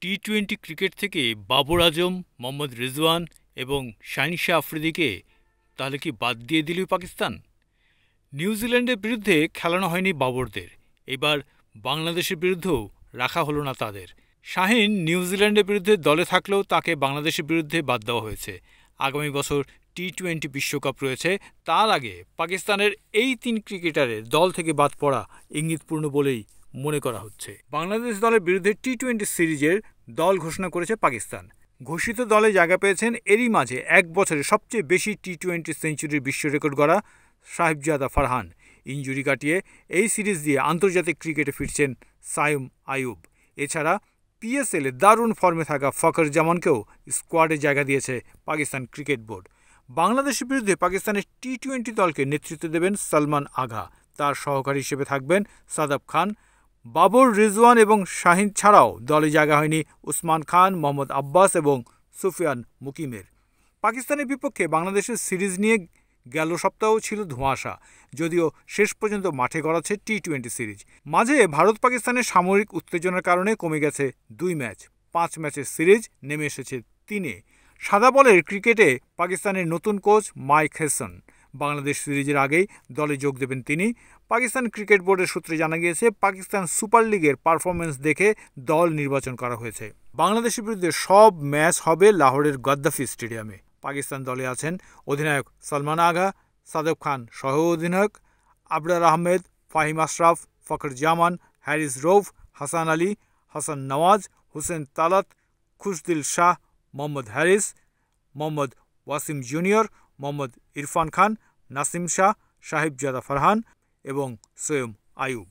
টি-20 cricket থেকে বাবর আজম, মোহাম্মদ রিজওয়ান এবং শাহিন শাহ আফ্রিদিকে তাহলে কি বাদ দিয়ে দিল পাকিস্তান? নিউজিল্যান্ডের বিরুদ্ধে খেলানো হয়নি বাবরদের, এবার বাংলাদেশের বিরুদ্ধেও রাখা হলো না তাদের। শাহিন নিউজিল্যান্ডের বিরুদ্ধে দলে থাকলেও তাকে বাংলাদেশের বিরুদ্ধে বাদ দেওয়া হয়েছে। আগামী বছর টি-20 বিশ্বকাপ রয়েছে, তার আগে পাকিস্তানের এই 3 ক্রিকেটারের দল থেকে বাদ পড়া ইঙ্গিতপূর্ণ বলেই মনে করা হচ্ছে। বাংলাদেশ দলের বিরুদ্ধে টি-20 সিরিজের দল ঘোষণা করেছে পাকিস্তান। ঘোষিত দলে জায়গা পেয়েছেন এরই মাঝে এক বছরে সবচেয়ে বেশি টি-20 সেঞ্চুরির বিশ্ব রেকর্ড গড়া সাহেবজাদা ফারহান। ইনজুরি কাটিয়ে এই সিরিজ দিয়ে আন্তর্জাতিক ক্রিকেটে ফিরছেন সাইম আইয়ুব। এছাড়া পিএসএলে দারুণ ফর্মে থাকা ফখর জামানকেও স্কোয়াডে জায়গা দিয়েছে পাকিস্তান ক্রিকেট বোর্ড। বাংলাদেশের বিরুদ্ধে পাকিস্তানের টি-20 দলকে নেতৃত্ব দেবেন সালমান আগা। তার সহকারী হিসেবে থাকবেন সাদাব খান। বাবর, রিজওয়ান এবং শাহিন ছাড়াও দলে জায়গা হয়নি উসমান খান, মোহাম্মদ আব্বাস এবং সুফিয়ান মুকিমের। পাকিস্তানের বিপক্ষে বাংলাদেশের সিরিজ নিয়ে গেল সপ্তাহ ছিল ধোঁয়াশা, যদিও শেষ পর্যন্ত মাঠে গড়াচ্ছে টি-20 সিরিজ। মাঝে ভারত পাকিস্তানের সামরিক উত্তেজনার কারণে কমে গেছে 2 ম্যাচ। 5 ম্যাচের সিরিজ নেমে এসেছে 3-এ। সাদা বলের ক্রিকেটে পাকিস্তানের নতুন কোচ মাইক হেসন। বাংলাদেশ সিরিজের আগেই দলে যোগ দেবেন তিনি। পাকিস্তান ক্রিকেট বোর্ডের সূত্রে জানা গিয়েছে, পাকিস্তান সুপার লিগের পারফরমেন্স দেখে দল নির্বাচন করা হয়েছে। বাংলাদেশের বিরুদ্ধে সব ম্যাচ হবে লাহোরের গাদ্দাফি স্টেডিয়ামে। পাকিস্তান দলে আছেন অধিনায়ক সালমান আগা, সাদেব খান সহ অধিনায়ক, আবরার আহমেদ, ফাহিম আশরাফ, ফখর জামান, হ্যারিস রৌফ, হাসান আলী, হাসান নওয়াজ, হুসেন তালাত, খুশদিল শাহ, মোহাম্মদ হ্যারিস, মোহাম্মদ ওয়াসিম জুনিয়র, মোহাম্মদ ইরফান খান, নাসিম শাহ, সাহেবজাদা ফারহান এবং সৈয়ম আইয়ুব।